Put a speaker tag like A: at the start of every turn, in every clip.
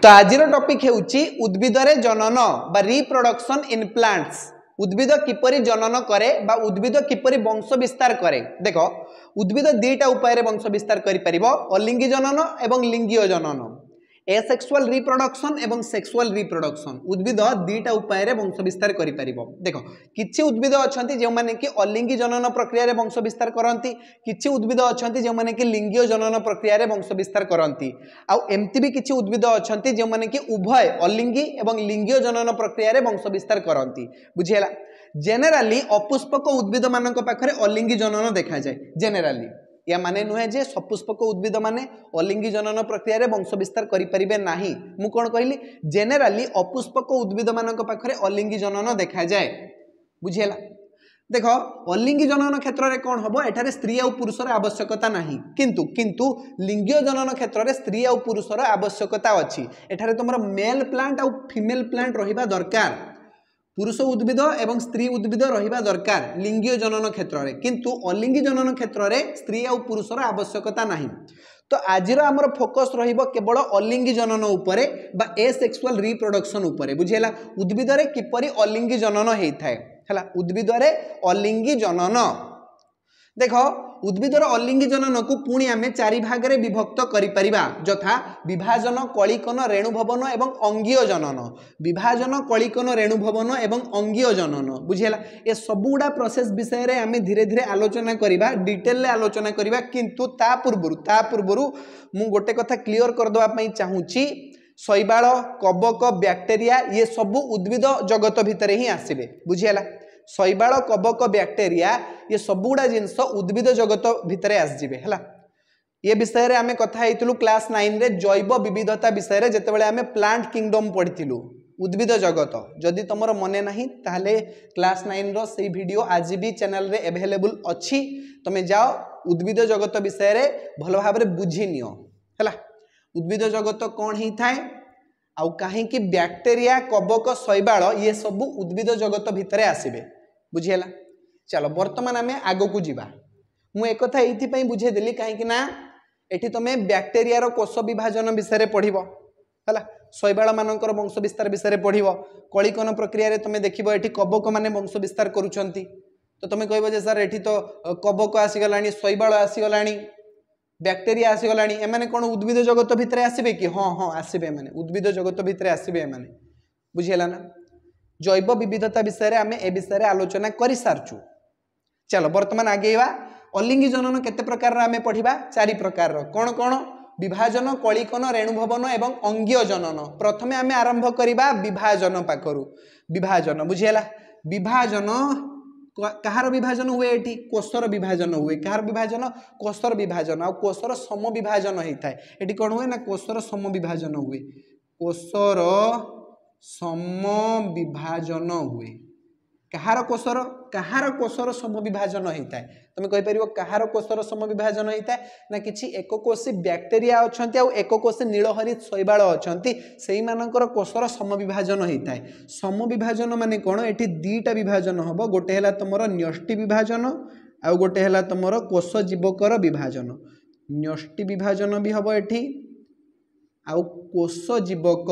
A: तो आज टॉपिक हेउची उद्भिद रे जनन बा रिप्रोडक्शन इन प्लांट्स। उद्भिद किपरि जनन करे बा उद्भिद किपरि वंश विस्तार करे। देखो उद्भिद दुईटा उपाय वंश विस्तार करि परिबो, अलिंगी जनन एवं लिंगीय जनन। एसेक्सुअल रिप्रोडक्शन एवं सेक्सुअल रिप्रोडक्शन उद्भिद दुईटा उपाय वंश विस्तार करि परिबो। देखो किछि उद्भिद अछंती जे माने कि अलिंगी जनन प्रक्रिया रे वंश विस्तार करंती, किछि उद्भिद अछंती जे माने कि लिंगीय जनन प्रक्रिया रे वंश विस्तार करंती। आ एमती भी किछि उद्भिद अछंती जे माने कि उभय अलिंगी एवं लिंगीय जनन प्रक्रिया रे वंश विस्तार करंती। बुझियला। जेनेराली अपुष्पक उद्भिद मानक पाखरे अलिंगी जनन देखा जाए। जेनेराली या माने नुहे जे सपुष्पक उद्भिद माने अलिंगी जनन प्रक्रिया रे वंश विस्तार करि परिबे नाही। मु कोन कहली जेनेराली अपुष्पक उद्भिद मानक पाखरे अलिंगी जनन देखा जाए। बुझियला। देखो अलिंगी जनन क्षेत्र रे कोन हबो, एठारे स्त्री और पुरुषर आवश्यकता नाही, किंतु लिंगीय जनन क्षेत्र रे स्त्री और पुरुषर आवश्यकता अछि। एठारे तमरो मेल प्लांट और फीमेल प्लांट रहिबा दरकार। पुरुष उद्भिद एवं स्त्री उद्भिद रहिबा दरकार लिंगीय जनन क्षेत्र रे, किंतु अलिंगी जनन क्षेत्र रे स्त्री और पुरुषर आवश्यकता नाही। तो आजिर हमर फोकस रहिबो केवल अलिंगी जनन उपरे बा एसेक्सुअल रिप्रोडक्शन उपरे। बुझियला। उद्भिद रे किपरि अलिंगी जनन हेइ थाए हला, उद्भिद रे अलिंगी जनन। देखो उद्भिदर अलिंगी जनन को पुणी आमे चारि भाग रे विभक्त करि परिबा, यथा विभाजन, कलिकन, रेणुभवन एवं अंगीय जनन। विभाजन, कलिकन, रेणुभवन एवं अंगीय जनन। बुझियला। ए सबुडा प्रोसेस विषय रे आमे धीरे धीरे आलोचना करिबा, डिटेल रे आलोचना करिबा, किंतु ता पूर्वरु मु गोटे कथा क्लियर कर दवा पई चाहूची। शैवाल, कवक, बैक्टेरिया ये सबु उद्भिद जगत भितरे ही आसीबे। बुझियला। शैवाल, कवक, बैक्टेरिया ये सबुडा जिनस उद्भिद जगत भितरे आसजिबे हला। ये विषय रे आमे कथा हेतिलु क्लास 9 रे जैव विविधता विषय रे, जेतेबेले आमे प्लांट किंगडम पढिथिलु उद्भिद जगत। जदि तमरो मने नाही ताहले क्लास 9 रो सेही वीडियो आज भी चैनल रे अवेलेबल अछि, तमे जाओ उद्भिद जगत विषय रे भलो भाबरे बुझि नियो हला। उद्भिद जगत कोन ही थाए आउ काहे कि बैक्टेरिया, कवक, शैवाल ये सब उद्भिद जगत भितरे आसीबे। बुझियला। चलो वर्तमान आमे आगो को जीवा। मु एक कथा एथि पई बुझे देली काहे कि ना एठी तमे बैक्टेरिया रो कोष विभाजन विषय रे पढिबो हला, शैवाल मानकर वंश विस्तार विषय रे पढिबो, कलिकन प्रक्रिया रे तमे देखिबो एठी कवक माने वंश विस्तार करूछंती। तो तमे कहबो जे सर एठी तो कवक आसी गलानी, शैवाल आसी गलानी, बैक्टेरिया आसी गलानी, एमाने कोन उद्भिद जगत भितरे आसीबे कि? हां हां आसीबे, एमाने उद्भिद जगत भितरे आसीबे एमाने। बुझियला ना। जैव विविधता विषय रे आमे ए विषय रे आलोचना करि सारचु। चलो वर्तमान आगेवा। अलिंगी जनन केते प्रकार रा आमे पढिबा? 4 प्रकार रो। कोन कोन? विभाजन, कलिकन, रेणुभवन एवं अंगीय जनन। प्रथमे आमे आरंभ करिबा विभाजन पाखरु। विभाजन। बुझियला। विभाजन कहार विभाजन हुए? एठी कोषर विभाजन हुए। कहार विभाजन? कोषर विभाजन। आ कोषर सम विभाजन हेइ थाए। एठी कोन हुए ना कोषर सम विभाजन हुए। कोषर सम विभाजन हुए। कहार कोषर सम विभाजन हेइ थाए। तमे कहि परिबो कहार कोषर सम विभाजन हेइ थाए ना किछि एककोषी बैक्टेरिया अछंती आ एककोषी नीलहरित शैवाल अछंती, सेहि मानकर कोषर सम विभाजन हेइ थाए। सम विभाजन माने कोन? एठी दुईटा विभाजन हबो। गोटे हैला तमरो न्यष्टि विभाजन आ गोटे हैला तमरो कोष जीवकर विभाजन। न्यष्टि विभाजन भी हबो एठी आ कोष जीवक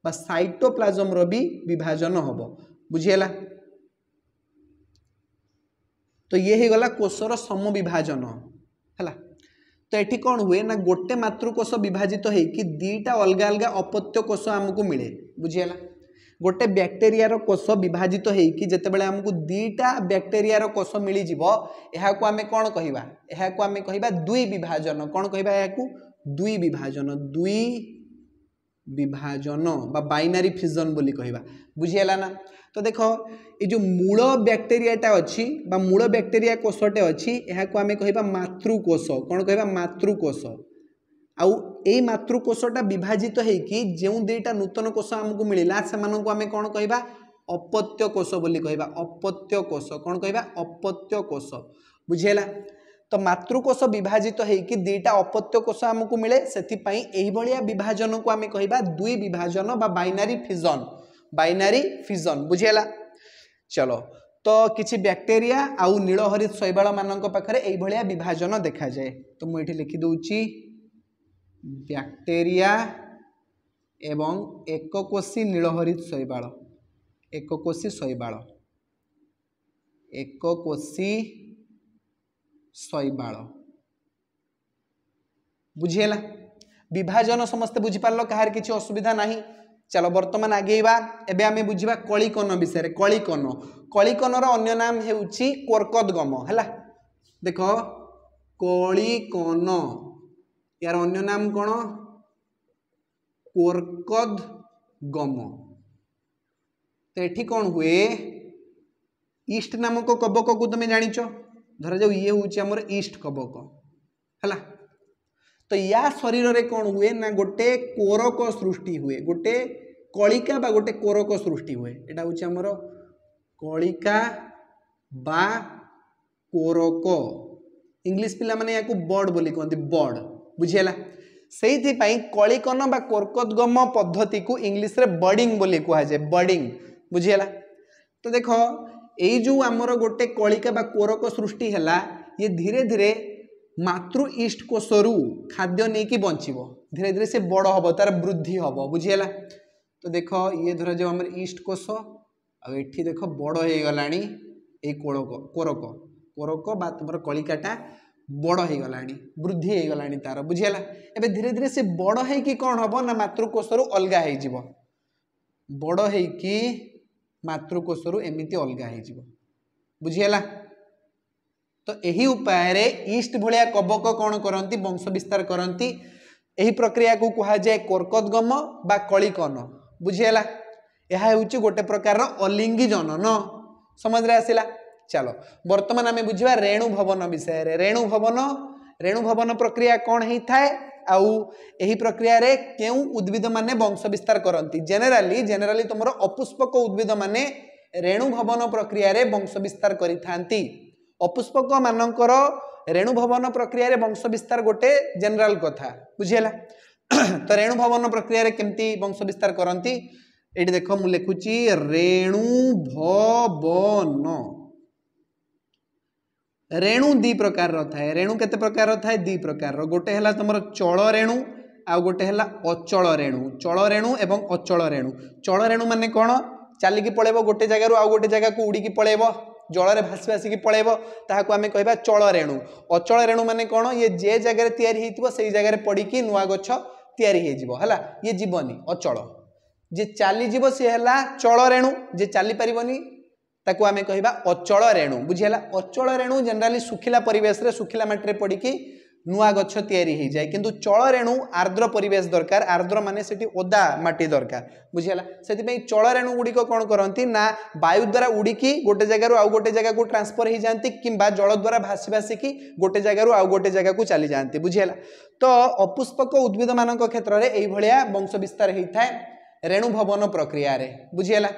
A: बा साइटोप्लाज्म रो भी विभाजन हबो। बुझियला। तो ये ही गला कोषर सम विभाजन हला। तो एठी कोन हुए ना गोटे मातृकोष विभाजित हेइ कि दुईटा अलगा अलगा अपत्य कोष हमकु मिले। बुझियला। गोटे बैक्टेरिया रो कोष विभाजित हेइ कि जेतेबेले हमकु दुईटा बैक्टेरिया रो कोष मिली जिवो, एहा को आमे कोन कहिबा? एहा को आमे कहिबा दुई विभाजन। कोन कहिबा एहा को? दुई विभाजन। दुई विभाजन बा बाइनरी फिजन बोली कहिबा। बुझियला ना। तो देखो ए जो मूल बैक्टेरियाटा अछि बा मूल बैक्टेरिया कोषटे अछि, एहा को आमे कहिबा मातृकोष। कोन कहिबा? मातृकोष। आउ ए मातृकोषटा विभाजित हेइ कि जेउ दुईटा नूतन कोष हमकु मिलिला सेमानकु आमे कोन कहिबा? अपत्य कोष बोली कहिबा। अपत्य कोष। कोन कहिबा? अपत्य कोष। बुझियला। तो मातृकोष विभाजित हेइ कि दुईटा अपत्य कोष हमकु मिले, सेति पई एही भलिया विभाजन को आमे कहिबा दुई विभाजन बा बाइनरी फिजन। Binary fission. बुझियला। चलो तो किछि बैक्टेरिया आउ नीलहरित शैवाल मानक पाखरे एही भलिया विभाजन देखा जाए। तो मु एठी लिखि दउची बैक्टेरिया एवं एककोशी नीलहरित शैवाल एककोशी शैवाल एककोशी शैवाल बुझीगला विभाजन समस्ते बुझीपार कहार किसी असुविधा नहीं। चलो बर्तमान आगेवा एबे आमे बुझीबा कलिकन विषय कलिकन कलिकनर अन्य नाम हेउची कोर्कदगम हैला देखो कलिकन यार अन्य नाम कौन कोर्कदगम। तो ये कौन हुए ईस्ट नामक कबक को तुम जानिच धर जाऊ ये हूँ आमर ईस्ट कबक है। तो या शरीर रे कौन हुए ना गोटे कोरक सृष्टि हुए गोटे कलिका बा गोटे कोरक सृष्टि हुए यहाँ हूँ आमर कलिका बा कोरक इंग्लिश पिला माने या बर्ड बोली कहते बर्ड बुझीगला से कलिकन बा कोर्कदगम पद्धति को इंग्लिश रे बर्डिंग बोली कह जाए बर्डिंग बुझीगला। तो देखो यही जो आमर गोटे कलिका बा कोरक सृष्टि है ये धीरे धीरे मातृ ईस्ट कोशरू खाद्य नहीं कि बंचो धीरे धीरे से बड़ हम तार वृद्धि हम बुझीगला। तो देख ये धर जो आम ईस्ट कोश आठी देख बड़ हो गला कोरक कोरक कोरक बा तुम कलिकाटा बड़ हो गला वृद्धि हो गला तार बुझीगला। एबे धीरे धीरे से बड़ हो कौन हम ना मातृकोशरू अलगा हो बड़ हो मातृकोशरू एमती अलगा हो बुझीगला। तो यही उपाय रे ईस्ट भलिया कबक कौन करती वंश विस्तार करती यही प्रक्रिया को कह जाए कोर्कदगम बा कलिकन बुझीगला। यह हूँ गोटे प्रकार अलिंगी जनन समझ रे आसिला। चलो बर्तमान आम बुझा रेणु भवन विषय रे रेणु भवन प्रक्रिया कौन होता है आउ यही प्रक्रिया रे केउ उद्भिद माने वंश विस्तार करती जेनेराली तुम अपुष्पक उद्भिद माने रेणु भवन प्रक्रिया रे वंश विस्तार करिथांती। अपुष्पक मानकर रेणु भवन प्रक्रिया रे वंश विस्तार गोटे जनरल कथा बुझीगला। तो रेणु भवन प्रक्रिया रे केमती वंश विस्तार करती ये देख मु लिखुची रेणु भवन रेणु दी प्रकार थाए रेणु केते प्रकार थाए दी प्रकार गोटे है तुम चल रेणु आ गोटे है अचल रेणु एवं अचल रेणु माने कौन चलिकी पलैब गोटे जगार आउ गोटे जगह को उड़ीकी पलैब जल में भासी भासिकी पलैब ताकू आम कह चल रेणु। अचल रेणु माने कौन ये जे जगह तैयारी से जगह पड़ी नुआ गछ तैयारी है ये जीवनी अचल जे चलीज सी है चल रेणु जे चली पारनी ताकू आम कह अचल रेणु बुझीगला। अचल रेणु जनराली सुखिला परिवेश रे सुखिला माटी पड़ी नुआ गछ तैयारी हो जाए किंतु चल रेणु आर्द्र परिवेश दरकार आर्द्र माने सेठी ओदा माटी दरकार बुझीगला। से चल रेणु गुड़िक कौन करती ना वायु द्वारा उड़ीकी गोटे जगार आउ गोटे जगह को ट्रांसफर हो जाती किंबा जल द्वारा भासी भासिकी गोटे जगार आउ गोटे जगह को चली जाती बुझीगला। तो अपुष्पक उद्भिद मान क्षेत्र में यही वंश विस्तार होता है रेणु भवन प्रक्रिया रे बुझीगला।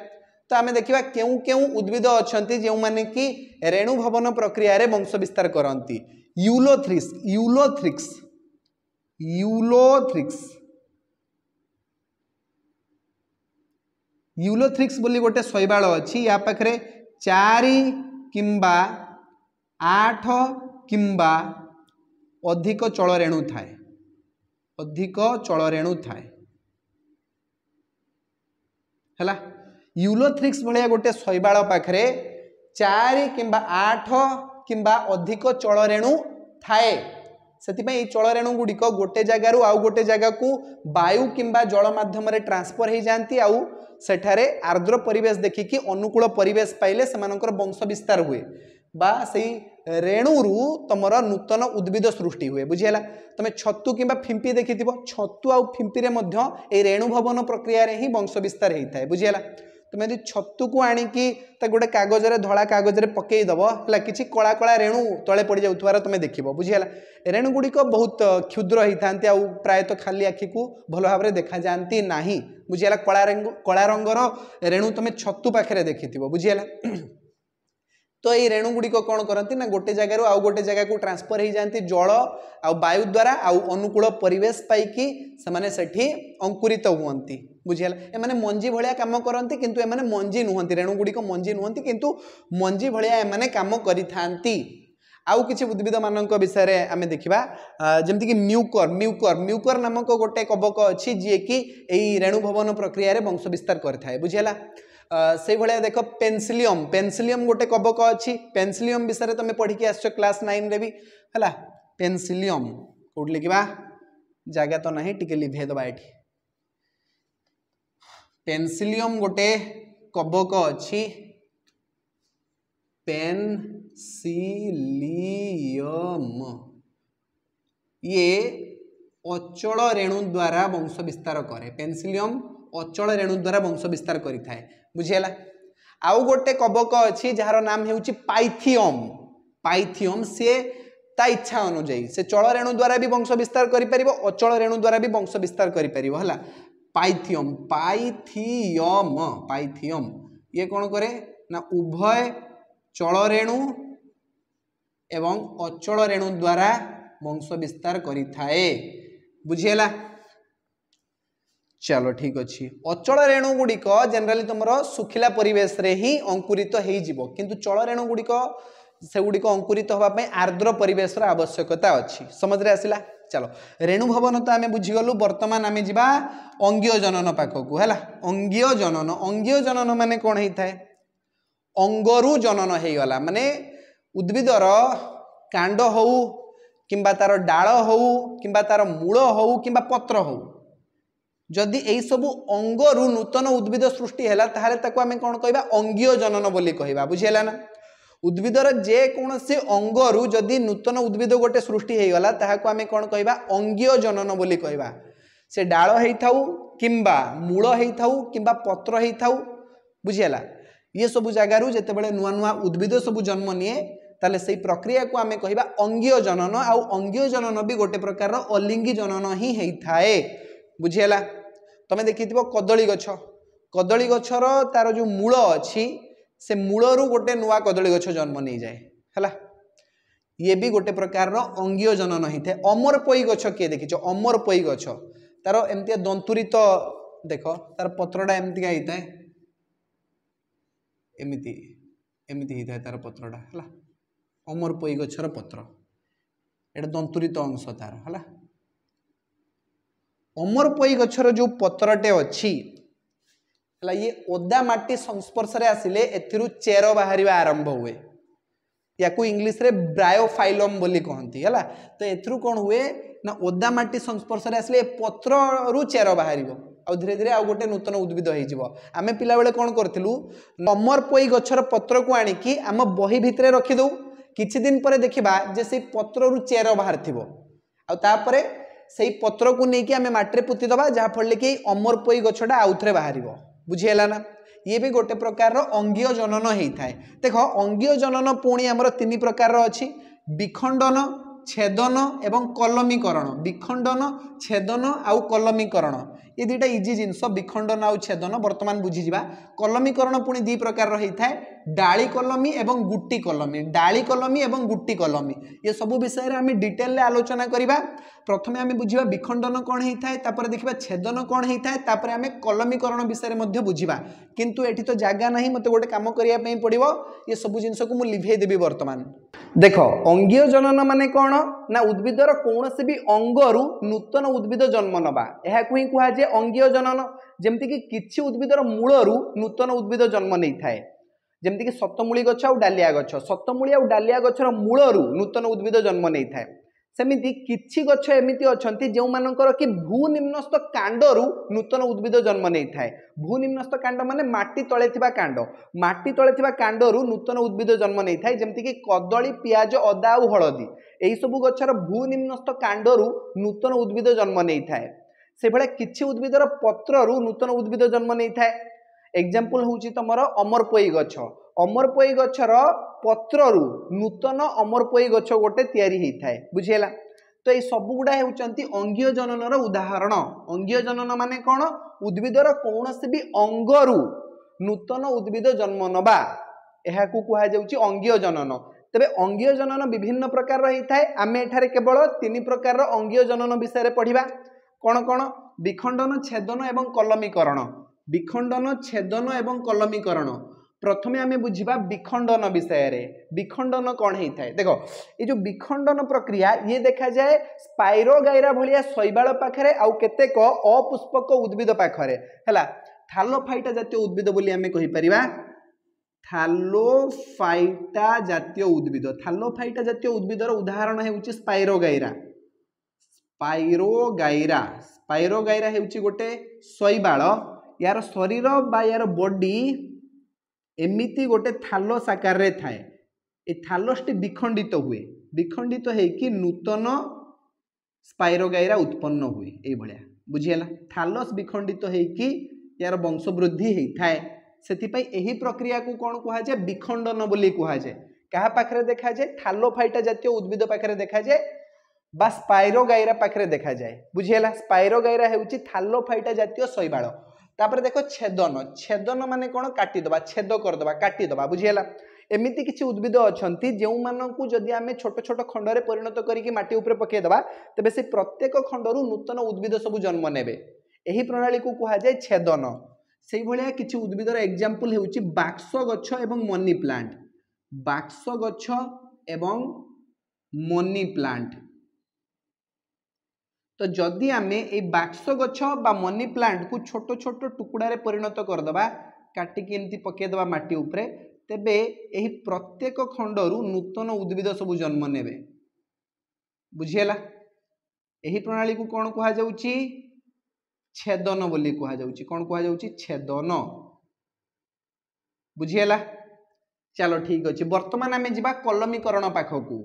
A: तो आम देखा केउ केउ उद्भिद अच्छा जो मैंने कि रेणु भवन प्रक्रिया रे वंश विस्तार करती यूलोथ्रिक्स यूलोथ्रिक्स यूलोथ्रिक्स यूलोथ्रिक्स बोली गोटे शैवाल अच्छी या पाखरे 4 किंबा 8 किंबा अधिक चल रेणु थाए अधिक चल रेणु थाए है। यूलोथ्रिक्स भाया गोटे शैवाल पाखरे 4 किंबा 8 किंबा अधिक चल रेणु थाए से चल रेणु गुड़िक गोटे जगार आउ गोटे जगह को वायु किंबा जल माध्यम ट्रांसफर हो जाती आउ सेठारे आर्द्र परिवेश देखिकी अनुकूल परिवेश पाइले सेमानकर वंश विस्तार हुए बा से रेणु तुमर नूतन उद्भिद सृष्टि हुए बुझीगला। तुम छतु किंबा फिंपी देखि छतु आउ फिंपी रे मध्य ए रेणु भवन प्रक्रिया रे ही वंश विस्तार होता है बुझीगला। तुम यदि छतु को आणिकी गोटे कागज धला कागज पकईदब है कि कला कला रेणु तले पड़ जाऊर तुम देख बुझीगला। रेणु गुड़िक बहुत क्षुद्र होता आउ प्रायतः खाली आखि को भल भाव देखा जाती ना बुझीगला। कला रंगर रेणु तुम छतु पाखे देखि बुझीगला। तो ये रेणु गुड़िक कौन करती ना गोटे जगार आउ गोटे जगह को ट्रांसफर हो जाती जल आउ वायु द्वारा आउ अनुकूल परिवेश पाइकी से सेठी अंकुरित हुअंती बुझीगला। एमाने मंजी भलिया काम करती किंतु एमाने मंजी नुहंती रेणु गुड़िक मंजी नुहंती किंतु मंजी भलिया एमाने काम करिथांती। आउ किछि उद्भिद मानक विषय रे आमे देखिबा जेमति कि म्यूकर म्यूकर म्यूकर नामक गोटे कबक अछि जे कि एई रेणु भवन प्रक्रिया रे वंश विस्तार करथाय बुझियला से भले देख पेन्सिलियम पेन्सिलियम गोटे कबक अछि पेन्सिलियम विषय रे तमे पढी के आछो क्लास 9 रे भी हला पेन्सिलियम कोड लिखिबा जागा तो नहीं टिके लिभे दबा एठी पेन्सिलियम गोटे कबक अछि पेन्सिलियम ये अचल रेणु द्वारा वंश विस्तार करे पेन्सिलियम अचल रेणु द्वारा वंश विस्तार करिथाय बुझियला आउ गोटे कबक अछि जहार नाम हेउची पाइथियम पाइथियम से ता इच्छा अनुଯାयी से चल रेणु द्वारा भी वंश विस्तार करि परिबो अचल रेणु द्वारा भी वंश विस्तार करि परिबो हला पाइथियम पाइथियम पाइथियम ये कोन करे ना उभय चल रेणु एवं अचल रेणु द्वारा वंश विस्तार करि थाए बुझियला चलो ठीक अच्छी अचल रेणु गुड़िक जनराली तुम सुखिला परिवेश रे ही अंकुरित हो जिवो किंतु चल रेणु गुड़िक से गुड़िक अंकुरित होगापी आर्द्र परिवेश आवश्यकता अच्छी समझ रे आसिला चलो रेणु भवन तो आम बुझीगलु बर्तमान आम जा अंगीय जनन पाखक है अंगीय जनन माने कौन होता है अंगरु जनन हो गला माने उद्भिदर कांड हो किंबा तार डाल हो किंबा तार मूल हो किंबा पत्र हो जदि यही सब अंगरु नूतन उद्भिद सृष्टि है आम कौन कह अंगीय जनन बोली कहवा बुझीगला ना उद्भिदर जेकोसी अंगरु जदि नूतन उद्भिद गोटे सृष्टि हो गला ताहाको आम कौन कहवा अंगीय जनन बोली कहवा से डाल होइथाउ किंबा मूल होइथाउ किंबा पत्र होइथाउ बुझीगला ये सब जगार जितेबाला नुआ नुआ उद्भिद सब जन्म निए ताले से प्रक्रिया को आम कहवा अंगीय जनन आउ अंगीय जनन भी गोटे प्रकार अलिंगी जनन ही होता है बुझीगला तमें देखि कदली गछर तार जो मूल अच्छी से मूलरू गोटे नुआ कदली गछ जन्म नहीं जाए है ये भी गोटे प्रकार अंगीय जनन होता है अमरपई गछ किए देखिछ अमरपई गछ तार एमती दंतुरित देख तार पत्रटा एमती होता है एमती एमती होता है तार पत्रटा है अमरपई गछर पत्र एटा दंतुरित अंश तार है अमरपई गछर जो पत्रटे अच्छी ये ओदा माटी संस्पर्श रे आसिले एथिरु चेर बाहर आरंभ हुए या इंग्लिश रे ब्रायोफाइलम बोली कहती है तो एथिरु कौन हुए ना ओदा माटी संस्पर्श रे आसिले पत्र रु चेर बाहर आ धीरे धीरे आउ गोटे नूतन उद्भिद होमें पिला बेले कौन करूँ अमरपई गछर पत्र को आणिकी आम बही भितर रखीदू किछि दिन पर देखा जे से पत्र रु चेर बाहर थी आउे से पत्र को लेकिन आम माटी पोती दबा जहाँफल कि अमरपई गछटा आउ थे बाहर बुझीगला ना ये भी गोटे प्रकार अंगीय जनन होता है देख अंगीय जनन पुणी आमर तीन प्रकार अच्छी विखंडन छेदन एवं कलमीकरण विखंडन छेदन आउ कलमीकरण ये दुटा इजी जिनस विखंडन आउ छेदन बर्तमान बुझीजा कलमीकरण पुणी दी प्रकार होता है डाली कलमी एवं गुट्टी कलमी डाली कलमी एवं गुट्टी कलमी ये सब विषय में आम डिटेल आलोचना करवा प्रथमे आम बुझा विखंडन कौन होता है देखा छेदन कौन होता है आम कलमीकरण विषय में बुझा किंतु एठी तो जगह नहीं मत गोटे कम करने पड़ो ये सब जिनस को मुझे लिभे देवी बर्तमान देख अंगीय जनन माने कौन ना उद्भिदर कौन भी अंगरु नूतन उद्भिद जन्म नवा यह ही कहुए अंगीय जनन जमती कि किछि उद्भिदर मूलरू नूतन उद्भिद जन्म नहीं थाए जमती कि सतमूली गछ और डालिया गछ सतमूली और डालिया गछर मूलरू नूतन उद्भिद जन्म नहीं थाए सेमिति किछि गछ एमिति अछंती जो मानकर कि भूनिम्नस्थ कांडरू नूतन उद्भिद जन्म नहीं थाए भूनिम्नस्थ कांड माने माटी तले थिबा कांड माटी तले थिबा कांडरू नूतन उद्भिद जन्म नहीं थाए जमती कि कदली पियाज अदा और हलदी एही सब गछर भूनिम्नस्थ कांडरू नूतन उद्भिद जन्म नहीं थाए से भले किछि उद्भिदर पत्ररू नूतन उद्भिद जन्म नहीं थाए एग्जांपल होउची तमर अमरपई गछ अमरपई गछर पत्ररू नूतन अमरपई गछ गोटे तैयारी होता है बुझीगला तो ये सब गुड़ा होउचंती अंगीय जननर उदाहरण अंगीय जनन माने कौन उद्भिदर कौन भी अंगरू नूतन उद्भिद जन्म नवा यह कहुआ अंगीय जनन तेरे अंगीय जनन विभिन्न प्रकार होता है आम एठारे केवल तीन प्रकार अंगीय जनन विषय पढ़ा कौन कौन विखंडन छेदन एवं कलमीकरण विखंडन छेदन एवं कलमीकरण प्रथमे आमे बुझिबा विखंडन विषय रे। विखंडन कौन होता है? देखो ये जो विखंडन प्रक्रिया ये देखा जाए स्पाइरोगाइरा भलिया शैवाल पाखरे आउ केतेक अपुष्पक उद्भिद पाखरे हैला। थालोफाइटा जातीय उद्भिद बोली आमे कहि परिबा। थालोफाइटा जातीय उद्भिद, थालोफाइटा जातीय उद्भिदर उदाहरण हेउची स्पाइरोगाइरा। स्पाइरोगाइरा स्पाइरोगाइरा हेउची गोटे शैवाल, यार शरीर बा यार बॉडी एमिति गोटे थालोस आकार रे थाए। ए थालोसटी विखंडित हुए, विखंडित हेकि नूतन स्पाइरोगाइरा उत्पन्न हुए एई भलिया बुझियला। थालोस विखंडित हेकि यार वंश वृद्धि हेइथाए, सेतिपई एही प्रक्रिया को कोन कुहा जाय? विखंडन बोली कुहा जाय। कहा पाखरे देखा जाय? थालोफाइटा जातीय उद्भिद पाखरे देखा जाय बा स्पाइरोगाइरा पाखरे देखा जाए बुझियला। स्पाइरोगाइरा हेउची थालोफाइटा जातीय शैवाल। तापर देखो छेदन, छेदन माने कोन? काटी दबा, छेद कर दबा, काटी दबा बुझियला। एमिति किछि उद्भिद अछंती जेउ मानकु जदि आमे छोट छोट खंडरे परिणत करिकि माटी ऊपर पके दबा तबे से प्रत्येक खंडरु नूतन उद्भिद सब जन्म नेबे। एही प्रणाली को कुहा जाय छेदन। सेही भलिया किछि उद्भिदर एग्जांपल हेउची बाक्स गछ एवं मनी प्लांट। बाक्स गछ एवं मनी प्लांट। तो जदि आमे ए बाक्स गछ बा मनी प्लांट को छोट छोट टुकड़ारे परिणत कर दबा, काटिकी एमती पके दबा माटी ऊपरे, तेबे एही प्रत्येक खंडरु नूतन उद्भिद सब जन्म नेबे बुझियला। एही प्रणाली को कोन कुहा जाउची? छेदन बोली कुहा जाउची। कोन कुहा जाउची? छेदन बुझियला। चलो ठीक अछि, वर्तमान आमे जिबा कलमीकरण पाखकू।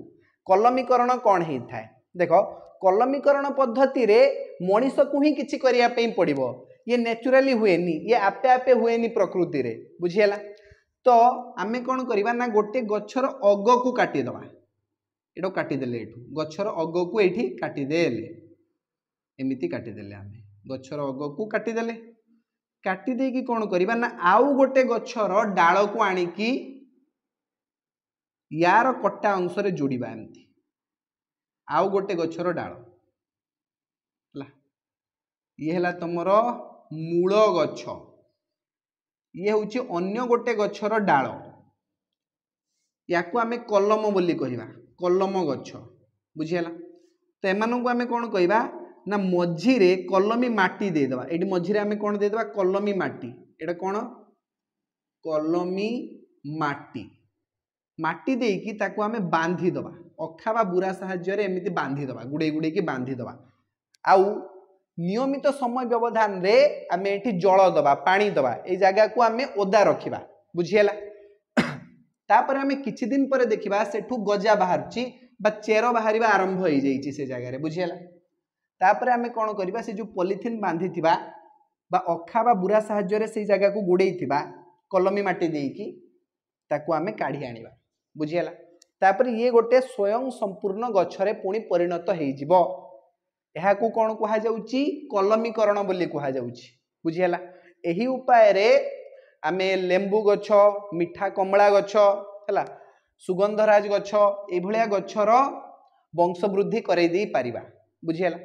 A: कलमीकरण कौन होता है? देखो कलमीकरण पद्धति रे मनीष को ही किछि करिया पे पड़िबो, ये नेचुरली हुएनी, ये आपे आपे हुएनी प्रकृति रे बुझियला। तो आमे कौन करिबा ना गोटे गछर अग को काटी दबा, एडो काटी देले, एठू गछर अग को एठी काटी देले, एमिति काटी देले, आमे गछर अग को काटी देले, काटी दे कि कौन करिबा ना आउ गोटे गछर डाल को आनिकी यार कट्टा अंश रे जोड़िबा। एमती आउ गोटे गछर डाल ला, ये हला तमरो मूल गछ, ये होची अन्य गोटे गछर डाल, याकू आमे कलम बोली कहिबा, कलम गछ बुझियला। तो एमानन को आमे कोन कहिबा ना मझी रे कलमी माटी दे दबा। एडी मझी रे आमे कोन दे दबा? कलमी माटी। एडा कोन? कलमी माटी। माटी देकी ताकू आमे बांधी दबा, अखा बा बुरा साहाय्य रे एमिति बांधी दबा, गुडे गुडे की बांधी दबा। आउ नियमित समय व्यवधान रे आमे एठी जल दबा, पानी दबा, ए जगह को आमे ओदा रखिबा बुझियला। तापर आमे किछि दिन परे देखिबा सेठू गजा बाहरची बा चेरो बाहरिबा आरंभ होई जाईची से जगह रे बुझियला। तापर आमे कोन करिबा? से जो पॉलिथिन बांधी थिबा बा अखा बा बुरा साहाय्य रे से जगह को गुडेई थिबा कलमी माटी देकी ताकू आमे काढी आनिबा बुझियला। तापर ये गोटे स्वयं संपूर्ण गछरे पुणी परिणत हेई जिवो। एहा को कोन कुहा जाउची? कलमीकरण बोली कुहा जाउची बुझियला। एही उपाय रे आमे लेंबू गछ, मिठा कमला गछ हला, सुगंधराज गछ, ए भलिया गछर वंश वृद्धि करै दी पारिबा बुझियला।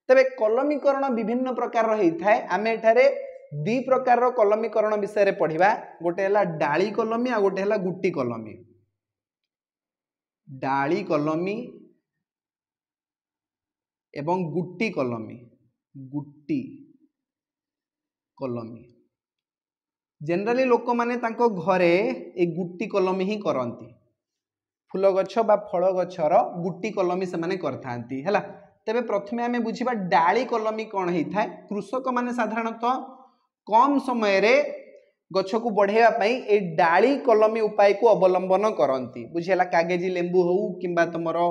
A: तबे कलमीकरण विभिन्न प्रकार रही थाए। आमे एठारे दी प्रकार रो कलमीकरण विषय रे पढिबा। गोटे हला डाली कलमी आ गोटे हला गुट्टी कलमी। डाली कलमी एवं गुट्टी कलमी। गुट्टी कलमी जनरली लोक माने तांको घरे ए गुट्टी कलमी ही करंती। फूल गछ बा फल गछर गुट्टी कलमी से माने करथांती हैला। तबे प्रथमे आमे बुझिबा डाली कलमी कोन हेइथाय। कृषक माने साधारणतः कम समय रे गछ को बढ़ेवा पई ए डाली कलमी उपाय को अवलंबन करंती बुझियला। कागजी लेंबू हो किंबा तमरो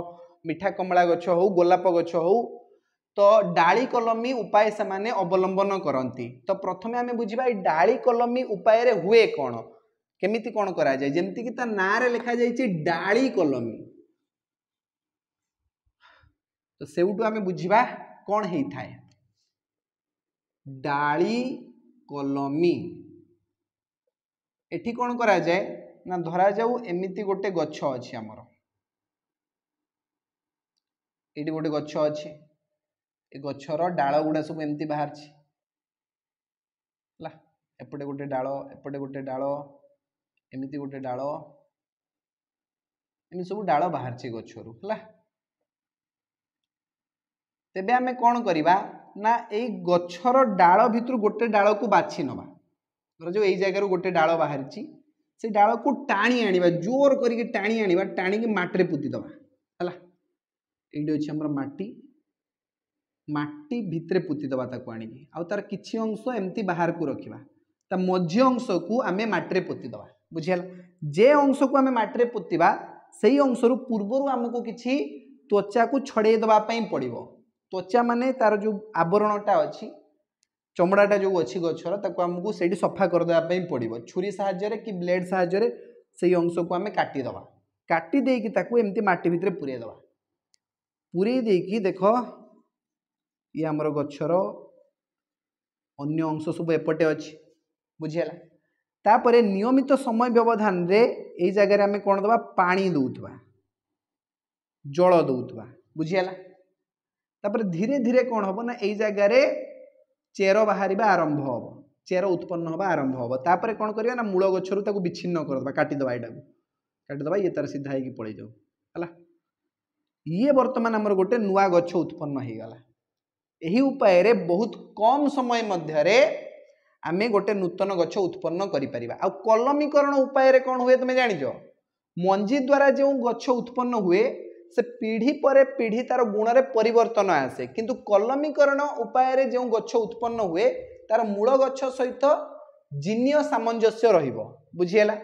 A: मिठा कमला गछ हो, गोलाप गछ हो, तो डाली कलमी उपाय से माने अवलंबन करंती। तो प्रथमे आमे बुझिबा ए डाली कलमी उपाय रे हुए कोन, केमिति कोन करा जाय। जेमति कि ता ना रे लिखा जायछि डाली कलमी। तो सेउटु आमे बुझिबा कोन हेइथाय डाली कलमी। एठी कोन करा जाय ना धरा जाऊ एमिति गोटे गछ अछि हमर, एठी गोटे गछ अछि, ए गछर डाल गुडा सब एमिति बाहर छी ला, एपटे गोटे डाल, एपटे गोटे डाल, एमती गोटे डाल एमती सब डाल बाहर गचर है तेबे आमे कौन करवा ना यही गचर डाल भितर गोटे डाल को बाछि नवा जो यही जगार गोटे डाल बाहर से डाल को टाणी आनिबा जोर करके टाणी आनिबा टाणी माटी पोती दबा है ये अच्छे आम माटी माटी भितर पोती दबा ताको आनिकी आ तार किछि अंश एमती बाहर को रखिबा ता मझी अंश को आमे माटी पोती दबा बुझियाला जे अंश को आमे माटी पोतीबा सेही अंश रु पूर्वरु हमको किछि त्वचा को छड़े दबा पई पड़िबो त्वचा माने तार जो आवरणटा अछि चमड़ाटा जो अच्छी गचर ताको हमको सेठी सफा कर देबा पई पड़िबो छुरी सहायरे कि ब्लेड सहायरे सेही अंश को आमे काटी दबा काटी देकी ताको एमती माटी भितर पुरे दबा पुरे देकी देखो ये आमर गचर अन्य अंश सब एपटे अच्छी बुझीगला तापरे नियमित समय व्यवधान रे एई जगह आमे कोन दबा पानी दउतबा जल दउतबा बुझीगला तापरे धीरे धीरे कौन हम ना एई जगह रे चेर बाहर आरंभ हम चेर उत्पन्न होगा आरंभ हम तापरे कौन करबा ना मूल गचर ताको विच्छिन्न करदबा काटिदबा एटा काटिदबा ये तार सीधा होगी पड़े जाऊ है ये वर्तमान आमर गोटे नुआ गछ उत्पन्न हो गला यही उपाय रे बहुत कम समय मध्य आमे गोटे नूतन गछ उत्पन्न करिपरिबा आ कलमीकरण उपाय रे कौन हुए तुम जानिछ मंजी द्वारा जो गछ उत्पन्न हुए से पीढ़ी पर पीढ़ी तार गुण रे परिवर्तन आसे किंतु कलमीकरण उपाय रे जो गछ उत्पन्न हुए तार मूल गछ सहित जीनीय सामंजस्य रहिबो बुझिएला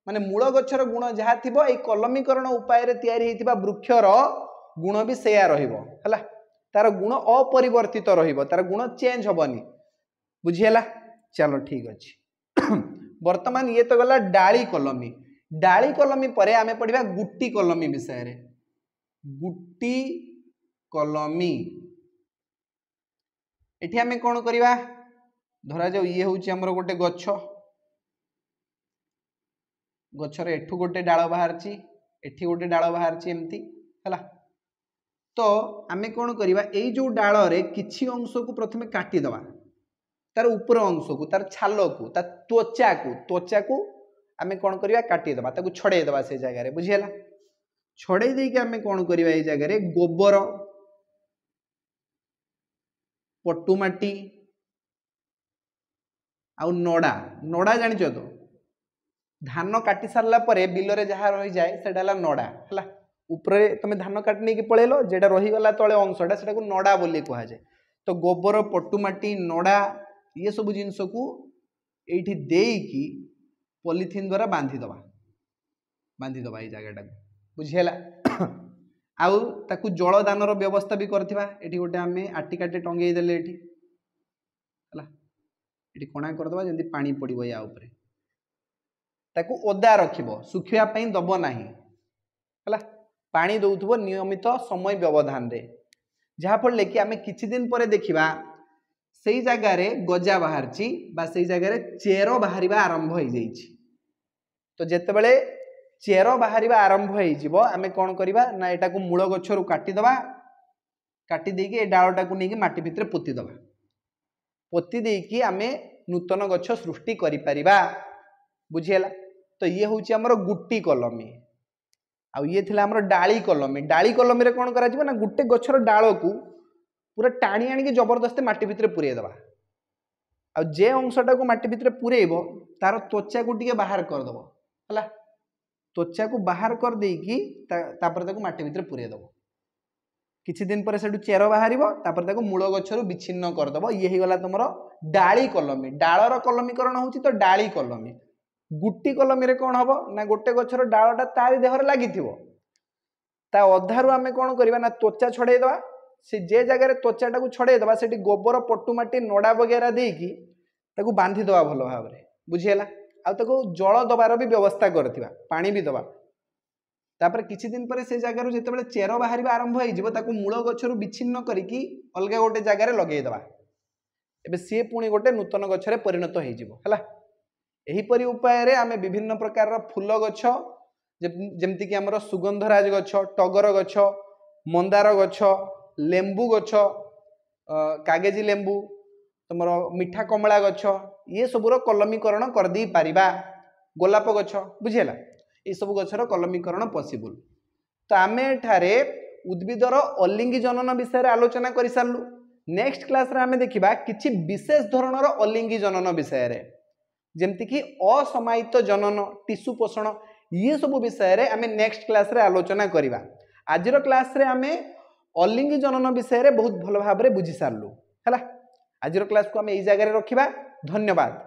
A: माने मूल गछर गुण जहाँ थिबो ए कलमीकरण उपाय रे तयारी हेतिबा वृक्षर गुण भी सेया रहिबो हला तार गुण अपरिवर्तित रहिबो तार गुण चेंज होबनी बुझिएला चलो ठीक अच्छे वर्तमान ये तो गला डाली कलमी परे आमे पढ़िबा गुट्टी कलमी विषय रे गुट्टी कलमी एठी आमे कोन करिबा धरा जाऊ ये होची हमर गोटे गछर एठू गोटे डाल बाहरची एठी गोटे डाल बाहरची एमती हला तो आमे कोन करिबा एई जो डाल रे किछि अंश को प्रथमे काटी दबा तार ऊपर अंश को तार छाल को तार त्वचा को आमे कोन करिबा काटी दबा ताको छड़े दबा से जगह रे बुझियला छड़े दे के आमे कोन करिबा ए जगह रे गोबर पटुमाटी आउ नड़ा जानिछ तो धान काटी सारला परे बिल रे जहा रही जाए सेटा ला नड़ा हला ऊपर तुम धान काटी नहीं पळेलो जेटा रही गला तळे अंशटा सेटा को नड़ा बोली कहा जाए तो गोबर पटुमाटी नड़ा ये सब जिनस को एठी देकी पॉलिथिन द्वारा बांधी दबा ये जगह बुझीला आउ ताकू जल दानर व्यवस्था भी करथिबा एठी गोटे आमे आटी काटे टंगेई देले एठी हला एठी कोणा कर दबा जंदी पानी पड़िबो या ऊपर ताकू ओदा रखिबो सुखिया पई दबो नाही हला पानी दउथबो नियमित समय व्यवधान रे जहा फल कि आमे किछि दिन परे देखिबा सेई जगह रे गजा बाहरची बा सेई जगह रे चेरो बाहरिबा आरंभ होई जाईछि तो जेते बेले चेरो बाहरिबा आरंभ होई जिवो आमे कोन करबा ना एटा को मूल गछरु काटी दबा काटी देकी ए डाळटा को नेकी माटी भितर पोती दबा पोती देकी आमे नूतन गछ सृष्टि करि परिबा बुझियला तो ये होची हमर गुट्टी कलमी आ ये थिला हमर डाली कलमी रे कोन करा जिवो ना गुट्टे गछर डाळ को पूरा टाणी आनी जबरदस्ती माटी भितर पुरे दबा आ जे अंशटा को माटी भितर पुरेइबो तार त्वचा को टिके बाहर कर दबो हला त्वचा को बाहर कर देकी तापर ताको माटी भितर पुरे दबो किछि दिन पर सेटु चेरो बाहरिबो तापर ताको मूल गछरु विच्छिन्न कर दबो ये ही गला तमरो डाली कलमी डाळर कलमीकरण होची तो डाली कलमी गुट्टी कलमी रे कोन हबो ना गोटे गछर डाळटा तारी देहरे लागिथिबो ता अधारु आमे कोन करबा ना त्वचा छडे दबा से जे जगह त्वचाटा को छड़े दबा सेठी गोबर पटुमाटी नड़ा वगैरह देकी ताको बांधी दबा भलो भाव रे बुझियला आ ताको जल दबार भी व्यवस्था करथिबा पानी भी दबा तापर किछि दिन पर से जगह जेते बेले चेरो बाहरिबा आरंभ होई जिवो ताको मूल गछरु विच्छिन्न करिकी अलगा गोटे जगह रे लगेई दबा एबे से पुणी गोटे नूतन गछरे परिणत होई जिवो हला एही परि उपाय रे आमे विभिन्न प्रकार रो फूल गछ जेमति कि हमरो सुगंधराज गछ टगर गछ मंदार गछ लेंबू गछ कागजी लेंबू तुमर मीठा कमला गछ ये सबुर कलमीकरण कर दी पारिबा गोलाप गछ बुझीला ये सब गछर कलमीकरण पॉसिबल। तो आम एठारे उद्भिदर अलिंगी जनन विषय आलोचना कर सारू। नेक्स्ट क्लास रे आम देखा किछि विशेष धरणर अलिंगी जनन विषय रे जेमति कि असमायित जनन टिश्यू पोषण ये सब विषय रे आम नेक्स्ट क्लास रे आलोचना करिबा। आजिर क्लास रे आम अलिंगी जनन विषय रे बहुत भल भाव बुझी सारू है। आजिर क्लास को आम यही जगह रखिबा। धन्यवाद।